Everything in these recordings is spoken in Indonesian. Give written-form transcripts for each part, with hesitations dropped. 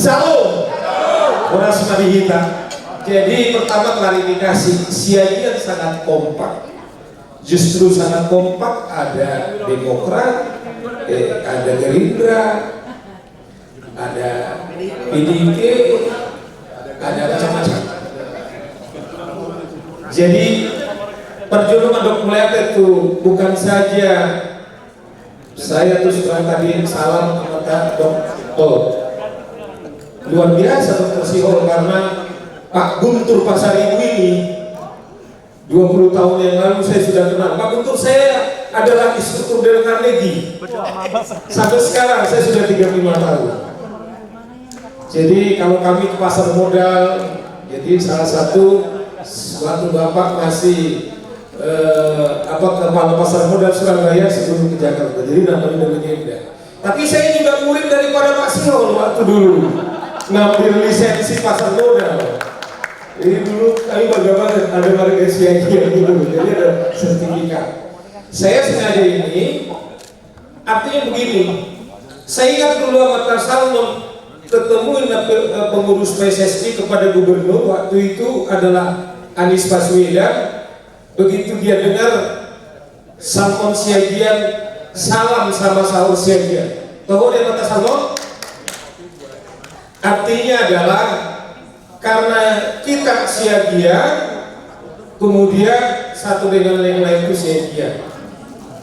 Salam. Orang semadi kita. Jadi pertama klarifikasi, Siagian sangat kompak. Justru sangat kompak, ada Demokrat, ada Gerindra, ada PDIP, ada macam-macam. Jadi perjuangan Dok Mulyato itu bukan saja saya terus terang tadi salam kepada Dr. Luar biasa Dr. Sihol, karena Pak Guntur Pasaribu ini 20 tahun yang lalu saya sudah kenal. Pak Guntur saya adalah instruktur dari Carnegie. Sampai sekarang saya sudah 35 tahun. Jadi kalau kami ke pasar modal, jadi salah satu waktu Bapak masih kepala pasar modal Surabaya sebelum ke Jakarta. Jadi namanya legenda. Tapi saya juga murid daripada Pak Sihol waktu dulu ngambil lisensi pasar modal. Jadi dulu kami bangga banget ada warga Siagian dulu, jadi ada sertifikat. Saya sengaja ini, artinya begini, saya ingat dulu sama Pak Salmon ketemu pengurus PSSI kepada gubernur, waktu itu adalah Anies Baswedan. Begitu dia dengar Salmon Siagian, salam sama sahur Siagian. Tahu dia kata Salmon? Artinya adalah karena kita Siagian, kemudian satu dengan yang lain itu Siagian.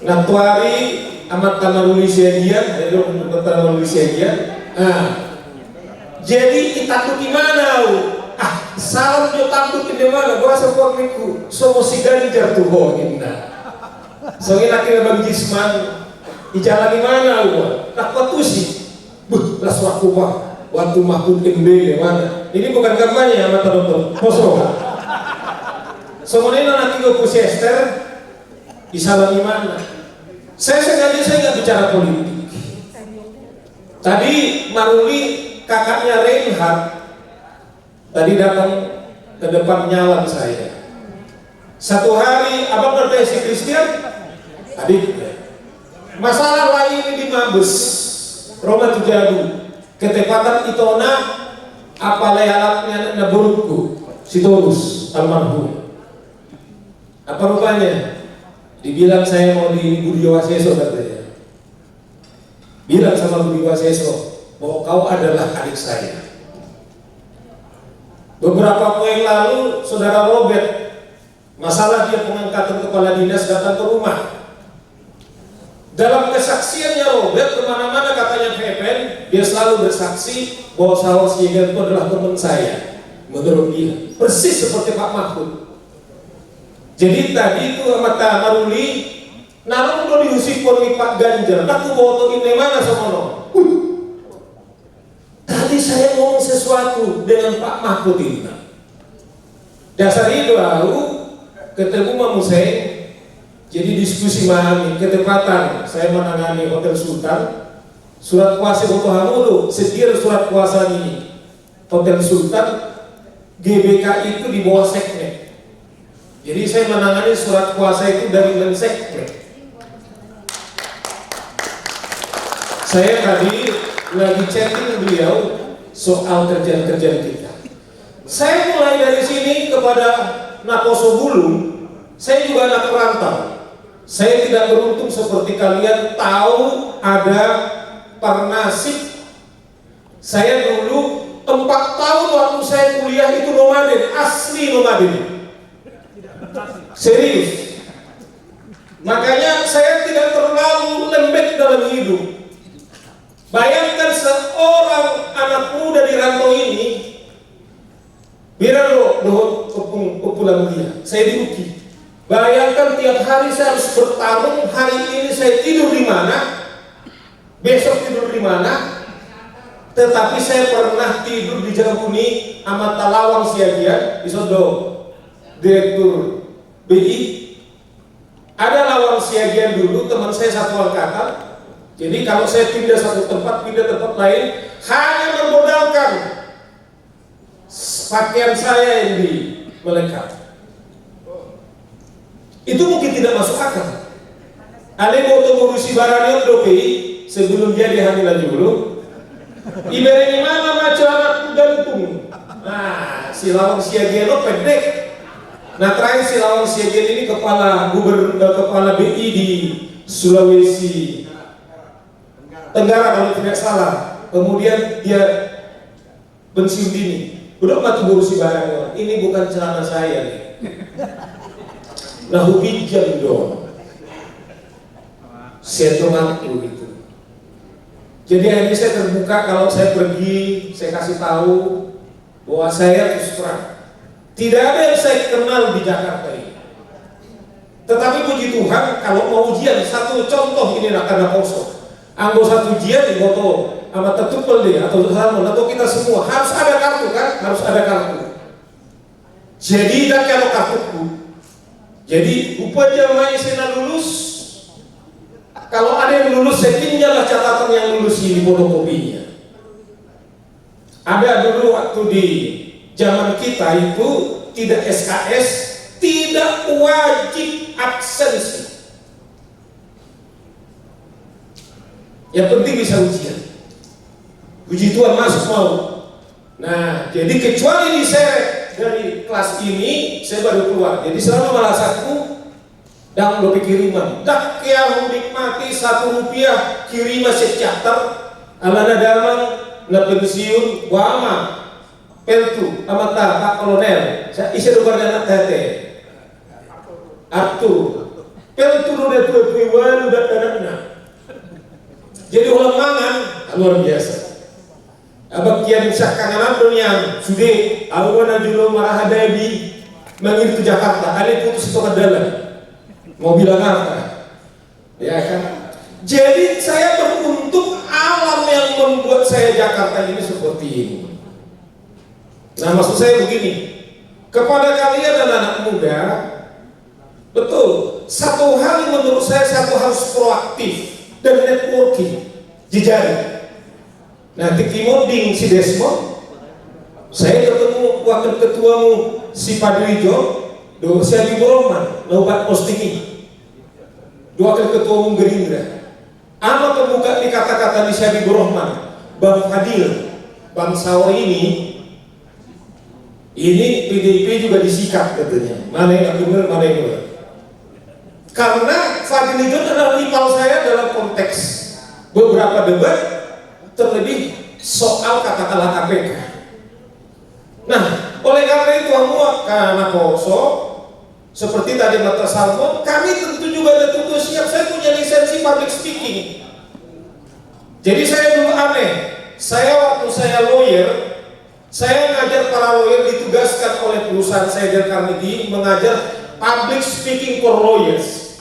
Natuari amat tamaruli Siagian, jadi untuk tamaruli Siagian. Jadi kita tuh gimana? Salam jo takut di mana? Gua support miku. Somo sigani jatuh inna. Soalnya kira bang Jisman, ijalan di mana gua? Tak waktu sih. Las waktu pak. Waktu Mahfud MD mana? Ini bukan kampanye ya mata nonton. Kosong. Semuanya nanti gue pusester di salah di mana? Saya sengaja nggak bicara politik. Tadi Maruli kakaknya Reinhard tadi datang ke depan nyalam saya. Satu hari abang bertanya si Christian, adik, masalah lain di Mabes, Roma Tujabu. Ketepatan itona apa alatnya naburutku si Torus almarhum. Apa rupanya? Dibilang saya mau di Budi Waseso katanya. Bilang sama Budi Waseso bahwa kau adalah adik saya. Beberapa waktu yang lalu saudara Robert masalah dia pengangkatan kepala dinas datang ke rumah. Dalam kesaksiannya Robert kemana-mana katanya Pepen, dia selalu bersaksi bahwa Sahur Siagian itu adalah teman saya. Menurut dia persis seperti Pak Mahfud. Jadi tadi itu sama Maruli namun udah diusik oleh Pak Ganjar, aku bawa ini mana somono. Tadi saya ngomong sesuatu dengan Pak Mahfud ini. Dasar itu lalu ketemu Mamu saya. Jadi diskusi mahami, ketepatan saya menangani Hotel Sultan, surat kuasa Boto Hamudu, setir surat kuasa ini Hotel Sultan, GBK itu di bawah seknek. Jadi saya menangani surat kuasa itu dari Menseknek. Saya tadi lagi chatting beliau soal kerjaan-kerjaan kita. Saya mulai dari sini kepada Naposo Bulung, saya juga anak perantau. Saya tidak beruntung seperti kalian tahu ada Parnasib. Saya dulu 4 tahun waktu saya kuliah itu nomaden, asli nomaden. Serius. Makanya saya tidak terlalu lembek dalam hidup. Bayangkan seorang anak muda di rantau ini, biar lo pulang dia, saya diuji. Bayangkan tiap hari saya harus bertarung, hari ini saya tidur di mana, besok tidur di mana, tetapi saya pernah tidur di Jambuni sama Talawang Siagian, di Sodo, Direktur BI. Ada Lawang Siagian dulu, teman saya satu angkatan. Jadi kalau saya pindah satu tempat, pindah tempat lain, hanya bermodalkan pakaian saya yang melekat. Itu mungkin tidak masuk akal. Ale foto ngurusi barangnya dopi sebelum dia dihamil dulu. Ibaratnya mana macam si Lawang Siagian pendek. Nah terakhir si Lawang Siagian ini kepala BI di Sulawesi Tenggara kalau tidak salah. Kemudian dia pensiun dini. Udah mati ngurusi barang. Ini bukan celana saya nih. Nah hubijam dong. Saya ngaku gitu. Jadi akhirnya saya terbuka kalau saya pergi, saya kasih tahu bahwa saya terus terang tidak ada yang saya kenal di Jakarta ini. Tetapi puji Tuhan kalau mau ujian, satu contoh ini karena poso. Anggo satu ujian di foto sama tetupel deh atau salmon atau kita semua harus ada kartu kan? Harus ada kartu. Jadi dan kalau kartuku. Jadi upah jamaah saya lulus. Kalau ada yang lulus, saya pinjamlah catatan yang lulus ini fotokopinya. Ada dulu waktu di zaman kita itu tidak SKS, tidak wajib absensi. Yang penting bisa ujian. Puji Tuhan masuk mau. Nah, jadi kecuali diseret dari kelas ini, saya baru keluar. Jadi selalu malah satu. Dan lo kiriman, dak yang nikmati Rp1 kiriman secater, alana damang na pensiun, wama, peltu, amata Pak Kolonel, saya isi luar anak tete, Arthur, peltu udah tua udah anaknya, jadi ulang mangan luar biasa. Abang kian kangenan dunia, sudah, awan ajulo marahadabi, mangir ke Jakarta, ada putus itu ke dalam. Mau bilang apa? Ya kan? Jadi saya beruntung alam yang membuat saya Jakarta ini seperti ini. Nah maksud saya begini, kepada kalian dan anak muda, betul, satu hal yang menurut saya satu harus proaktif dan networking, jejaring. Nah Tikimoding si Desmond, saya ketemu wakil ketuamu si Padwijo, si Habibur Rahman, Naubat Postiki. Dua kali ketua umum Gerindra. Apa pembuka di kata-kata di Habibur Rahman, Bang Fadil, Bang Saur ini PDIP juga disikat katanya. Mana yang benar, mana yang benar. Karena Fadil itu adalah rival saya dalam konteks beberapa debat, terlebih soal kata-kata KPK. Nah, oleh karena itu karena poso. Seperti tadi Mata Salmon, kami tentu juga ada tutup siap. Saya punya lisensi public speaking. Jadi saya dulu aneh. Saya waktu saya lawyer, saya ngajar para lawyer ditugaskan oleh perusahaan saya dari Carnegie mengajar public speaking for lawyers.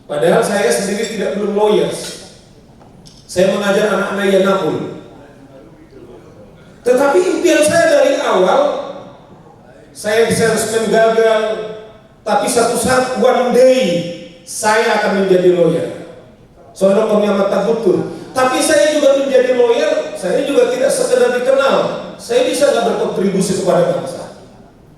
Padahal saya sendiri belum lawyers. Saya mengajar anak-anak yang napul. Tetapi impian saya dari awal, saya salesman gagal. Tapi satu saat, one day, saya akan menjadi lawyer. Soalnya kami amat betul. Tapi saya juga menjadi lawyer, saya juga tidak sekedar dikenal. Saya bisa nggak berkontribusi kepada bangsa.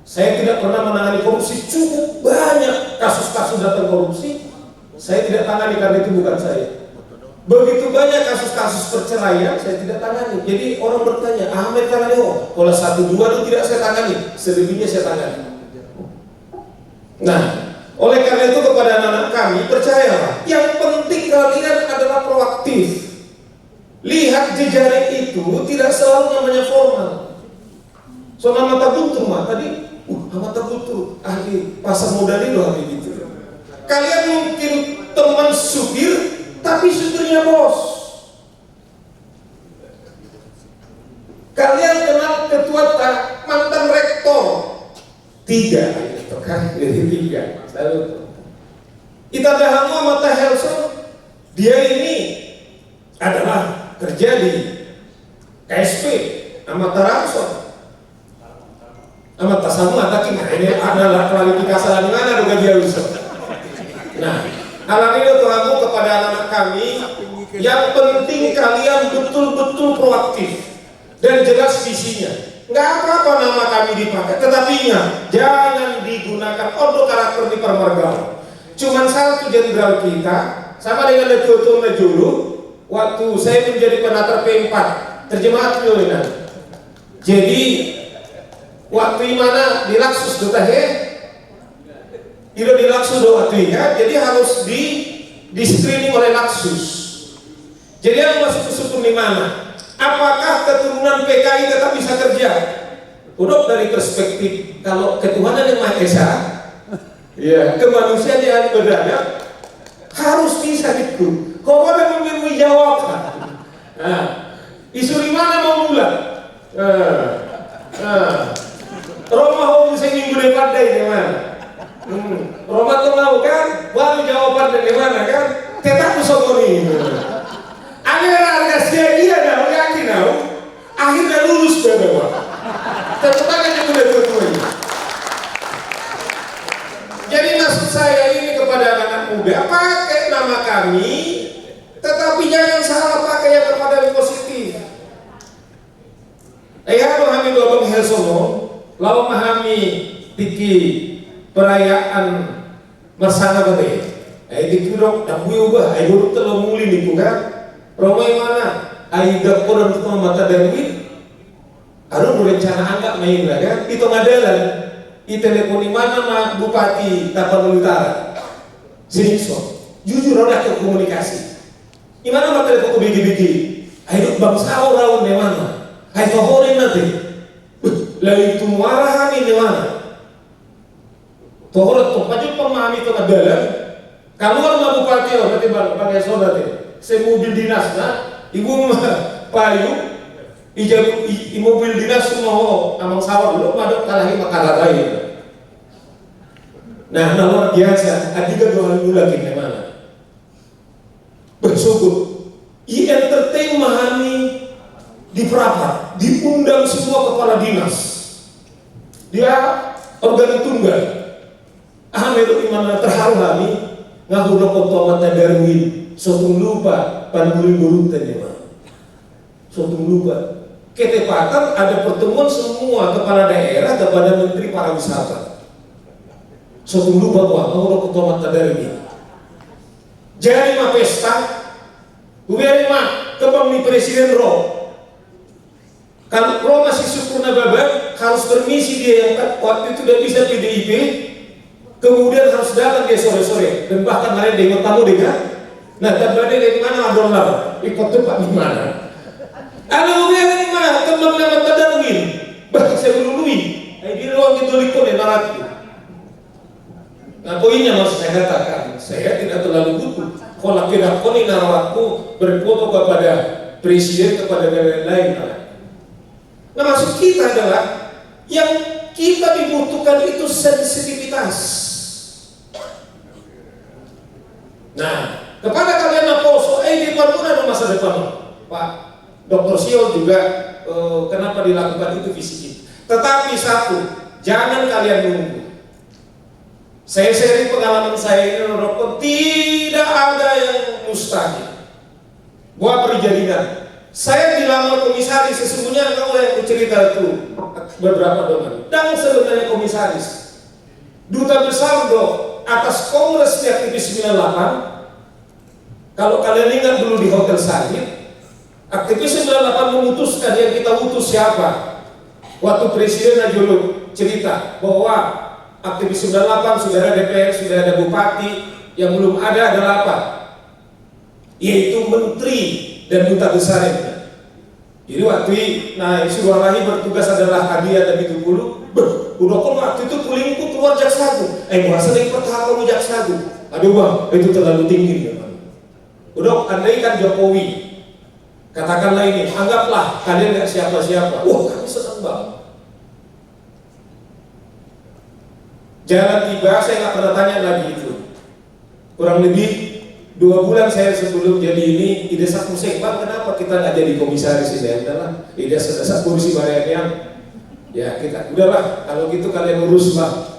Saya tidak pernah menangani korupsi, cukup banyak kasus-kasus datang korupsi. Saya tidak tangani karena itu bukan saya. Begitu banyak kasus-kasus perceraian, saya tidak tangani. Jadi orang bertanya, Ahmed tangani kalau 1-2 itu tidak saya tangani, selebihnya saya tangani. Nah, oleh karena itu kepada anak-anak kami, percayalah, yang penting kalian adalah proaktif. Lihat jejaring itu tidak selalu namanya formal. So nama tabutur mah tadi, nama tabutur ahli pasar modal itu ahli gitu. Kalian mungkin teman supir, tapi supirnya bos. Kalian kenal ketua mantan rektor, 3. Kan jadi 3 selalu. Kita dah Mata Helson, dia ini adalah kerja di KSP Amata Ramson Amata Sama tapi ini adalah kualifikasi di mana juga dia usah. Nah alhamdulillah Tuhanmu kepada anak-anak kami, yang penting kalian betul-betul proaktif dan jelas visinya. Nggak apa-apa nama kami dipakai, tetapi ingat, jangan digunakan untuk karakter di permargawan. Cuman satu jenderal kita, sama dengan Lejoto Najulu, waktu saya menjadi penata P4, terjemahan Julian. Jadi waktu mana di Laksus do tahe ilo di Laksus do waktu ya, jadi harus di screening oleh Laksus. Jadi yang masuk ke di mana? Apakah keturunan PKI tetap bisa kerja? Udah dari perspektif kalau ketuhanan yang Maha Esa, ya kemanusiaan yang beradab harus bisa itu. Kau boleh memilih jawaban. Nah, isu di mana mau mulai? Roma home saya minggu depan deh di mana? Roma tuh mau kan? Baru jawaban dari mana kan? Tetap usogoni. Ada harga dia dah, yakin tahu? Akhirnya lulus bagaimana? Terutama yang udah tua ini. Jadi maksud saya ini kepada anak muda, pakai nama kami, tetapi jangan salah pakai yang kepada yang positif. Ayah memahami dobong helsono, lalu memahami tiki perayaan marsana bade. Ayah dikudok, dan gue ubah, ayah buruk terlalu muli nih kan? Romai mana? Ayah gaporan untuk mata darwin. Aduh berencana angkat main lah kan? Itu ngadalan. I teleponi mana mah Bupati Tapanuli Utara. Sinikso. Jujur orang ke komunikasi. Gimana mah telepon ke bigi-bigi? Ayo bangsa orang di mana? Ayo tohorin nanti. Lalu itu muarahan ini mana? Tohorin tuh maju pemahami itu ngadalan. Keluar mah Bupati oh nanti bang Esok nanti. Saya mobil dinas nah, ibu payu, mobil dinas semua amang sawah dulu, madok kalahi makalah lain. Nah, luar biasa, adiga 2 minggu lagi mana? Bersyukur, entertain mahani di perapat, diundang semua kepala dinas. Dia organ tunggal. Ahmed imana terharu kami, ngahudok otomatnya Darwin. Sotung lupa pandurin burutan ya Pak. Sotung lupa. Ketepatan ada pertemuan semua kepala daerah kepada Menteri Pariwisata. Sotung lupa Pak, mau ketua mata dari ini. Jadi mah pesta, gue mah kebang di Presiden Ro. Kalau Ro masih sempurna babak, harus permisi dia yang waktu itu udah bisa PDIP, kemudian harus datang dia sore-sore dan bahkan kalian dengan tamu dengan. Nah, terjadi dari mana adon lah? Ikut tempat di mana? Kalau dia dari mana? Teman lewat tadarwin, bahkan saya berului. Di ruang itu likut ya narasi. Nah, poinnya maksud saya katakan, saya tidak terlalu butuh. Kalau tidak koni narawatku berfoto kepada presiden kepada lain-lain. Nah, maksud kita adalah yang kita dibutuhkan itu sensitivitas. Nah. Kepada kalian Naposo, di depan pun ada masa depan, Pak Dr. Sio juga kenapa dilakukan itu fisik. Tetapi satu, jangan kalian nunggu. Saya sharing pengalaman saya ini, tidak ada yang mustahil. Buat perjalanan. Saya dilamar komisaris, sesungguhnya kalau yang cerita itu beberapa domen. Dan sebenarnya komisaris, duta besar atas Kongres di aktivis 98. Kalau kalian ingat dulu di Hotel Sahid, aktivis 98 memutuskan yang kita utus siapa? Waktu Presiden Najuluh cerita bahwa aktivis 98 sudah ada DPR, sudah ada Bupati, yang belum ada adalah apa? Yaitu Menteri dan Duta Besar. Jadi waktu Suralahi bertugas adalah hadiah dan itu dulu. Udah kok waktu itu pulingku keluar Jaksagu. Merasa yang pertama lu Jaksagu. Aduh bang, itu terlalu tinggi ya. Udah andaikan Jokowi katakanlah ini, anggaplah kalian nggak siapa-siapa. Wah, kami senang banget. Jangan tiba, saya nggak pernah tanya lagi itu. Kurang lebih 2 bulan saya sebelum jadi ini, ide sak musik bang, kenapa kita nggak jadi komisaris ini? Adalah ide sak kursi barangnya. Ya kita, udahlah kalau gitu kalian urus bang.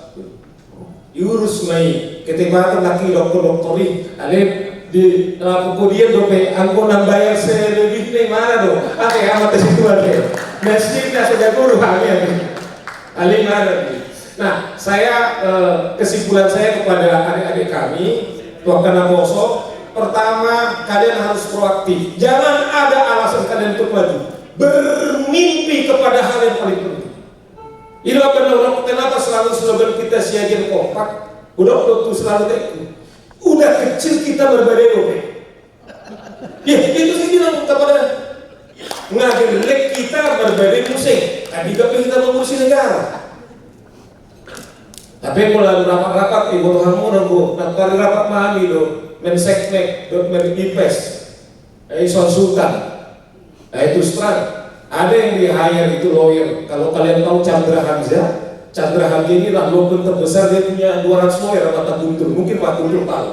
Urus mai, ketebatan laki dokter-doktori, alih di kemudian dope angkutan bayar selebih nih mana dong? Oke, amat situ aja. Meski tidak sudah guru kami alih mana? Nah, saya kesimpulan saya kepada adik-adik kami, Tuan Naposo, pertama kalian harus proaktif. Jangan ada alasan kalian untuk maju. Bermimpi kepada hal yang paling penting. Ini apa orang kenapa selalu slogan kita siagian kompak? Udah tuh selalu teku. Udah kecil kita berbeda oke. Ya itu sih bilang kepada ngagelek kita berbeda musik. Tadi kita mengurusi negara. Tapi kalau rapat-rapat ibu kamu nunggu, nanti rapat mami do, menseknek, menipes, konsultan. Nah itu strang. Ada yang di hire itu lawyer. Kalau kalian tahu Chandra Hamzah ini lah lobby terbesar, dia punya 200 lawyer mata Guntur. Mungkin Pak Guntur tahu.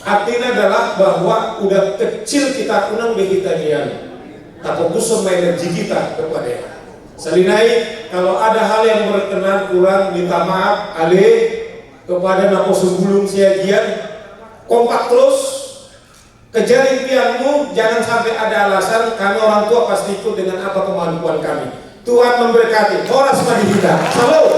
Artinya adalah bahwa udah kecil kita kunang di kita nian. Tak fokus sama energi kita kepada. Salinai kalau ada hal yang berkenan kurang minta maaf ale kepada napo sebelum siagian kompak terus. Kejar impianmu, jangan sampai ada alasan kami orang tua pasti ikut dengan apa kemampuan kami. Tuhan memberkati. Horas bagi kita. Salam.